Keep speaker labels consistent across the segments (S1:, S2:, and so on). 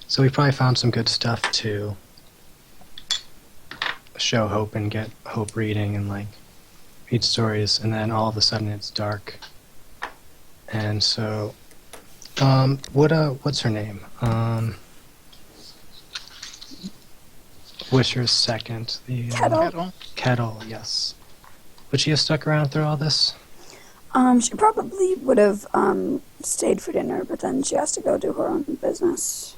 S1: So we probably found some good stuff to show Hope and get Hope reading and like read stories, and then all of a sudden it's dark. And so, what's her name? Wisher's second, the
S2: Kettle.
S1: Kettle, yes. Would she have stuck around through all this?
S2: She probably would have stayed for dinner, but then she has to go do her own business.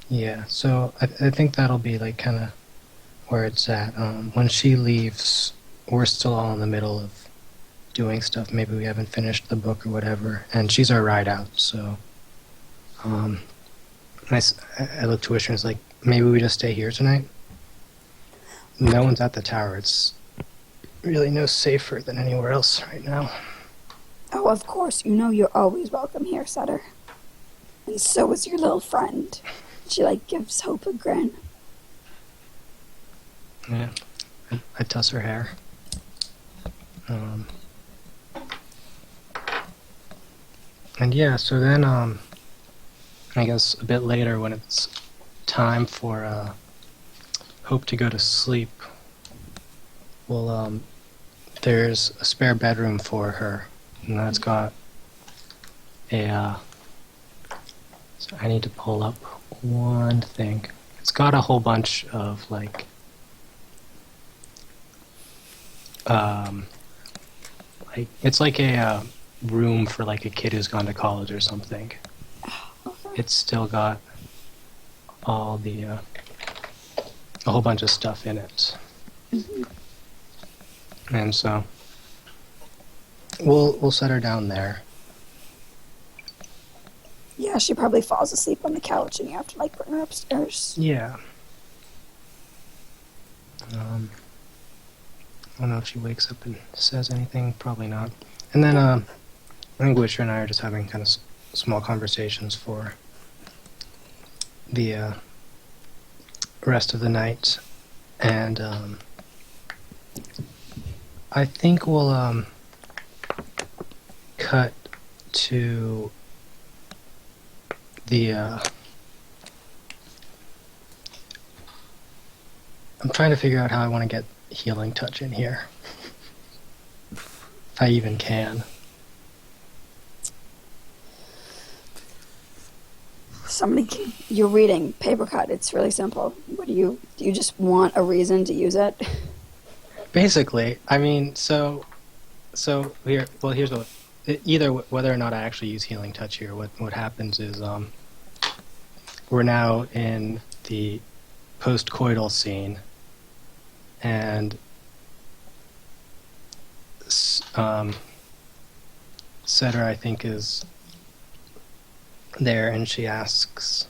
S1: Yeah, so I think that'll be like kind of where it's at. When she leaves, we're still all in the middle of doing stuff. Maybe we haven't finished the book or whatever, and she's our ride out. So, I look to Wisher and it's like, maybe we just stay here tonight. No one's at the tower. It's really no safer than anywhere else right now.
S2: Oh, of course, you know you're always welcome here, Sutter. And so is your little friend. She, gives Hope a grin.
S1: Yeah, I tuss her hair. And yeah, so then, I guess a bit later when it's time for Hope to go to sleep, well, there's a spare bedroom for her, and that's got a, so I need to pull up one thing. It's got a whole bunch of, it's like a room for like a kid who's gone to college or something. It's still got all the a whole bunch of stuff in it. And so we'll set her down there.
S2: Yeah, she probably falls asleep on the couch and you have to bring her upstairs.
S1: Yeah. I don't know if she wakes up and says anything. Probably not. And then I think Wisher and I are just having kind of small conversations for the rest of the night, and I think we'll cut to the I'm trying to figure out how I want to get healing touch in here, if I even can.
S2: You're reading Paper Cut. It's really simple. Do you just want a reason to use it?
S1: Basically, I mean, so here's what, either whether or not I actually use healing touch here, what happens is we're now in the post-coital scene, and Setter, I think, is there, and she asks,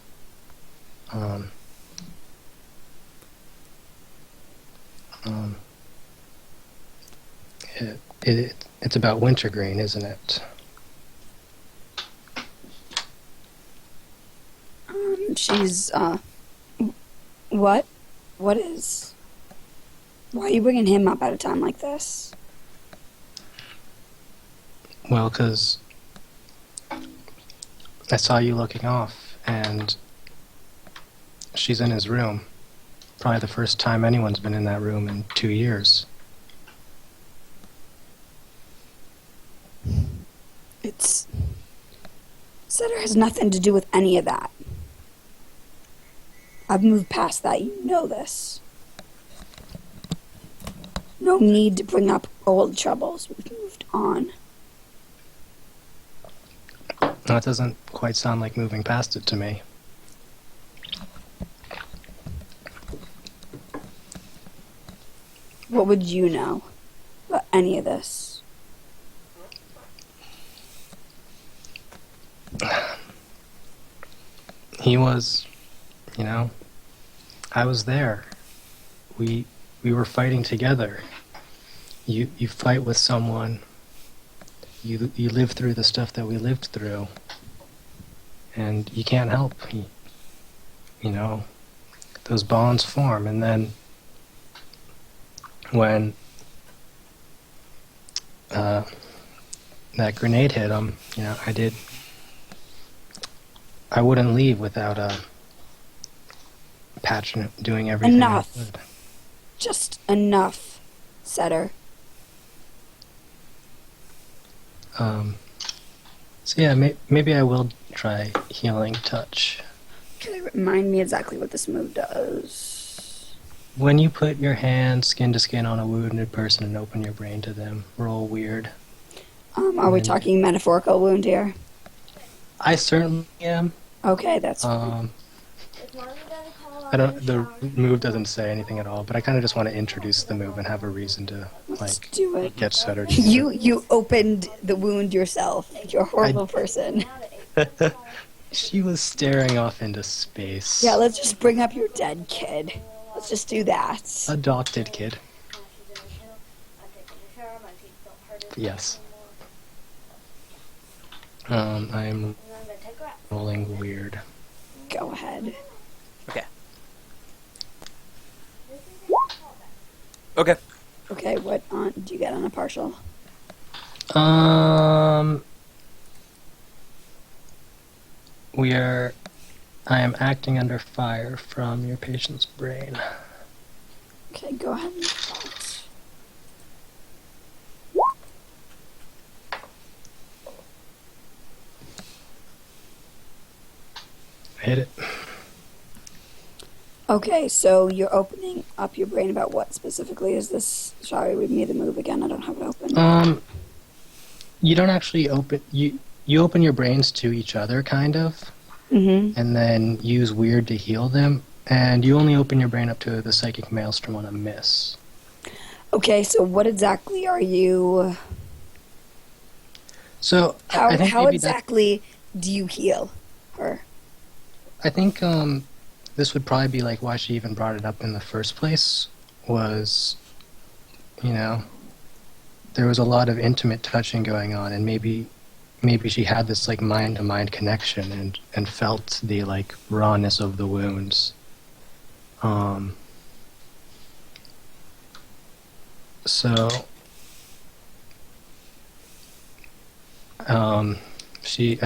S1: it's about wintergreen, isn't it?
S2: She's, what? What is? Why are you bringing him up at a time like this?
S1: Well, 'cause I saw you looking off, and she's in his room. Probably the first time anyone's been in that room in 2 years.
S2: Sutter has nothing to do with any of that. I've moved past that. You know this. No need to bring up old troubles. We've moved on.
S1: That doesn't quite sound like moving past it to me.
S2: What would you know about any of this?
S1: He was, I was there. We were fighting together. You fight with someone. You live through the stuff that we lived through, and you can't help. Those bonds form, and then when that grenade hit him, I wouldn't leave without patching, doing everything.
S2: Enough.
S1: I could.
S2: Just enough, Setter.
S1: So yeah, maybe I will try healing touch.
S2: Can you remind me exactly what this move does?
S1: When you put your hand skin to skin on a wounded person and open your brain to them, roll weird.
S2: Are we talking metaphorical wound here?
S1: I certainly am.
S2: Okay, that's
S1: I don't. The move doesn't say anything at all, but I kind of just want to introduce the move and have a reason to
S2: let's do it.
S1: get Setter. to
S2: You opened the wound yourself. You're a horrible person.
S1: She was staring off into space.
S2: Yeah, let's just bring up your dead kid. Let's just do that.
S1: Adopted kid. Yes. I'm rolling weird.
S2: Go ahead.
S3: Okay. Okay.
S2: Okay, what do you get on a partial?
S1: I am acting under fire from your patient's brain.
S2: Okay, go ahead and do that.
S1: Hit it.
S2: Okay, so you're opening up your brain about what specifically is this? Sorry, read me the move again. I don't have it open.
S1: You don't actually open you open your brains to each other, kind of, and then use weird to heal them. And you only open your brain up to the psychic maelstrom on a miss.
S2: Okay, so what exactly are you?
S1: So
S2: How
S1: I think
S2: how
S1: maybe
S2: exactly do you heal her?
S1: I think this would probably be like why she even brought it up in the first place. Was, you know, there was a lot of intimate touching going on, and maybe she had this like mind-to-mind connection and felt the like rawness of the wounds. So she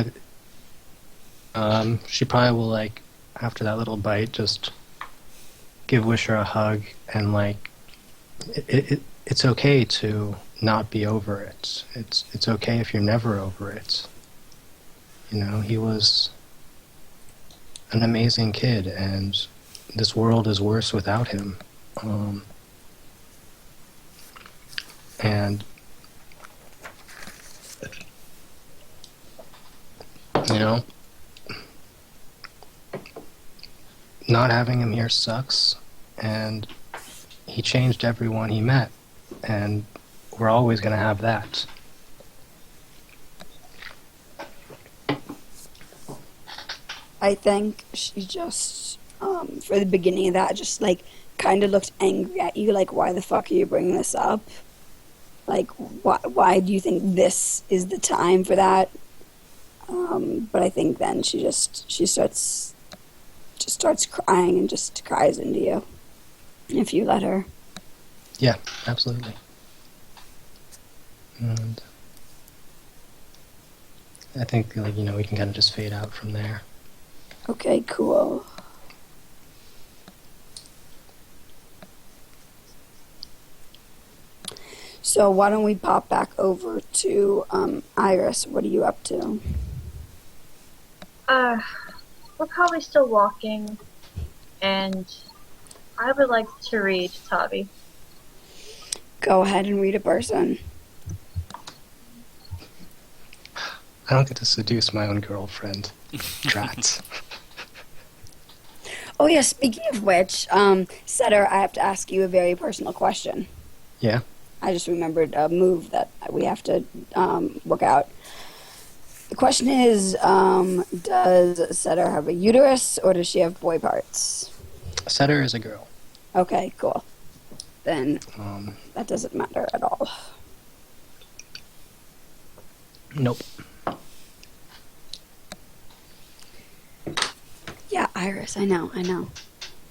S1: probably will, like, after that little bite, just give Wisher a hug and, like, it's okay to not be over it. It's okay if you're never over it. You know, he was an amazing kid, and this world is worse without him. And, you know, not having him here sucks, and he changed everyone he met, and we're always going to have that.
S2: I think she just, for the beginning of that, just like kind of looked angry at you, like, why the fuck are you bringing this up? Like, why do you think this is the time for that? But I think then she starts crying and just cries into you, if you let her.
S1: Yeah, absolutely. And I think, like, you know, we can kind of just fade out from there.
S2: Okay, cool. So why don't we pop back over to Iris? What are you up to?
S4: We're probably still walking, and I would like to read Tavi.
S2: Go ahead and read a person.
S1: I don't get to seduce my own girlfriend. Drats.
S2: Oh yeah, speaking of which, Setter, I have to ask you a very personal question.
S1: Yeah?
S2: I just remembered a move that we have to work out. The question is, does Setter have a uterus, or does she have boy parts?
S1: Setter is a girl.
S2: Okay, cool. Then
S1: Um,
S2: that doesn't matter at all.
S1: nope.
S2: Yeah, Iris, I know.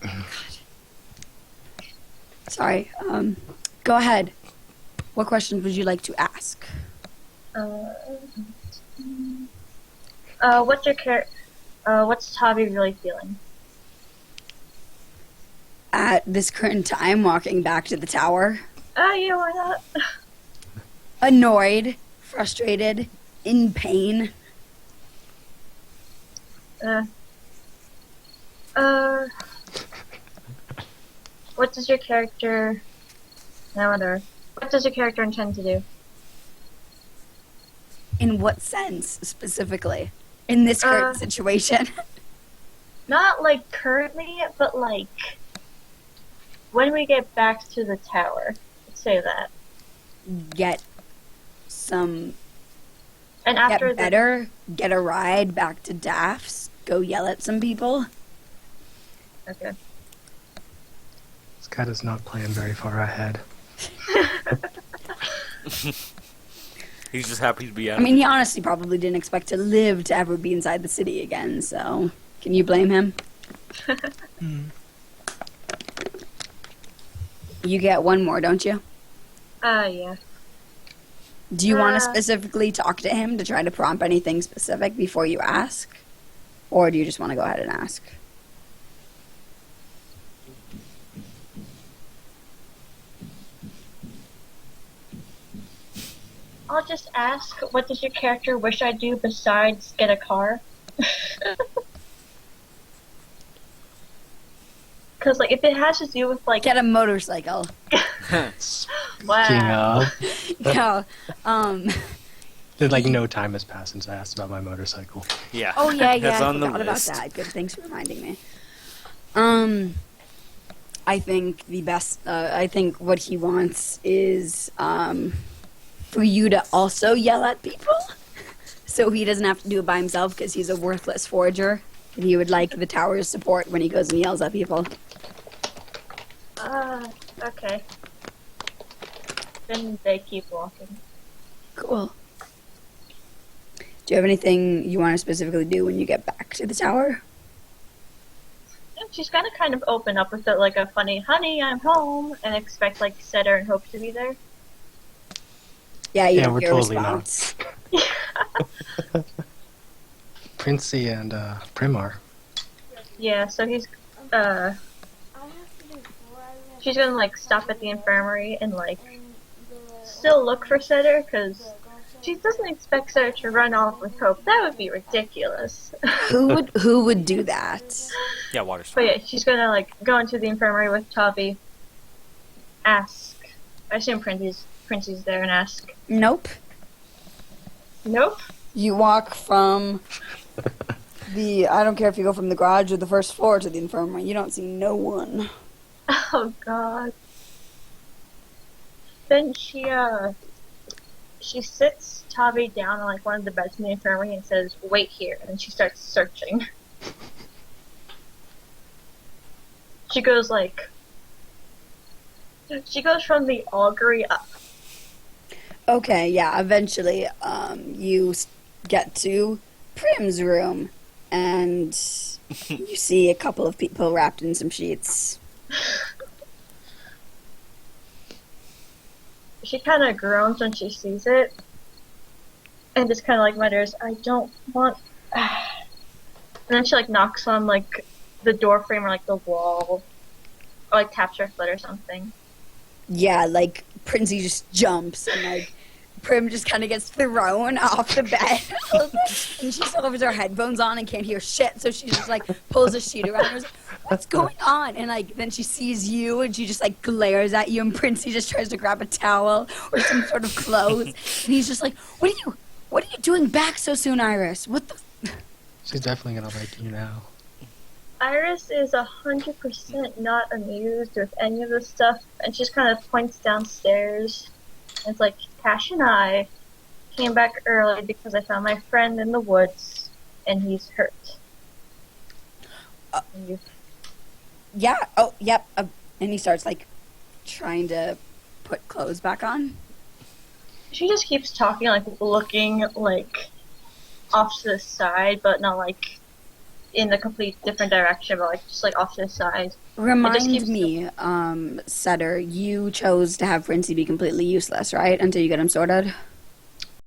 S2: God. Sorry, go ahead. What questions would you like to ask?
S4: What's Tavi really feeling?
S2: at this current time walking back to the tower,
S4: Oh, yeah, why not?
S2: annoyed, frustrated, in pain.
S4: Uh, uh, what does your character... No, whatever. What does your character intend to do?
S2: In what sense, specifically? In this current situation?
S4: Not, like, currently, but, like, when we get back to the tower. Let's say that.
S2: Get some...
S4: And after
S2: Get better, get a ride back to Daph's, go yell at some people.
S4: Okay.
S1: This guy does not plan very far ahead.
S3: He's just happy to be out.
S2: I mean, he honestly probably didn't expect to live to ever be inside the city again, so can you blame him? You get one more, don't you?
S4: Yeah.
S2: Do you want to
S4: Uh.
S2: specifically talk to him to try to prompt anything specific before you ask? Or do you just want to go ahead and ask?
S4: I'll just ask, what does your character wish I do besides get a car? Because, like, if it has to do with, like...
S2: Get a motorcycle.
S1: Speaking
S4: Wow.
S1: of,
S2: Yeah.
S1: like no time has passed since I asked about my motorcycle.
S3: Yeah.
S2: Oh yeah,
S3: That's
S2: I
S3: on the
S2: forgot about
S3: list.
S2: that. Good, thanks for reminding me. I think the best. I think what he wants is for you to also yell at people, so he doesn't have to do it by himself because he's a worthless forager. And he would like the tower's support when he goes and yells at people.
S4: Okay. Then they keep walking.
S2: Cool. Do you have anything you want to specifically do when you get back to the tower?
S4: And she's gonna kind of open up with it, like a funny, honey, I'm home, and expect, like, Setter and Hope to be there.
S2: Yeah, you
S1: Yeah,
S2: don't
S1: we're
S2: hear a
S1: totally not.
S2: response.
S1: Princey and Primar.
S4: Yeah, so he's, she's gonna, like, stop at the infirmary and, like, still look for Setter, because she doesn't expect Setter to run off with Hope. That would be ridiculous.
S2: Who would do that?
S3: Yeah, water
S4: But
S3: sprite.
S4: yeah, she's gonna, like, go into the infirmary with Tavi, ask. I assume Princey's there, and ask.
S2: Nope.
S4: Nope.
S2: You walk from I don't care if you go from the garage or the first floor to the infirmary, you don't see no one.
S4: Oh god. Then she sits Tavi down on, like, one of the beds in the infirmary and says, wait here, and she starts searching. She goes from the augury up.
S2: Okay, yeah, eventually you get to Prim's room and you see a couple of people wrapped in some sheets.
S4: She kind of groans when she sees it, and just kind of, like, mutters, I don't want... And then she, like, knocks on, like, the door frame or, like, the wall, or, like, taps her foot or something.
S2: Yeah, like Princey just jumps and like Prim just kind of gets thrown off the bed and she still has her headphones on and can't hear shit, so she just like pulls a sheet around her and is like, what's going on? And like then she sees you and she just like glares at you and Princey just tries to grab a towel or some sort of clothes and he's just like, what are you doing back so soon, Iris? What the
S1: She's definitely gonna like you now.
S4: Iris is 100% not amused with any of this stuff, and she just kind of points downstairs. And it's like, Cash and I came back early because I found my friend in the woods, and he's hurt. And you-
S2: Yeah, oh, yep. And he starts like trying to put clothes back on.
S4: She just keeps talking, like, looking, like, off to the side, but not, like, in the complete different direction, but, like, just, like, off to the side.
S2: Remind
S4: keeps-
S2: me, Setter, you chose to have Princey be completely useless, right? Until you get him sorted?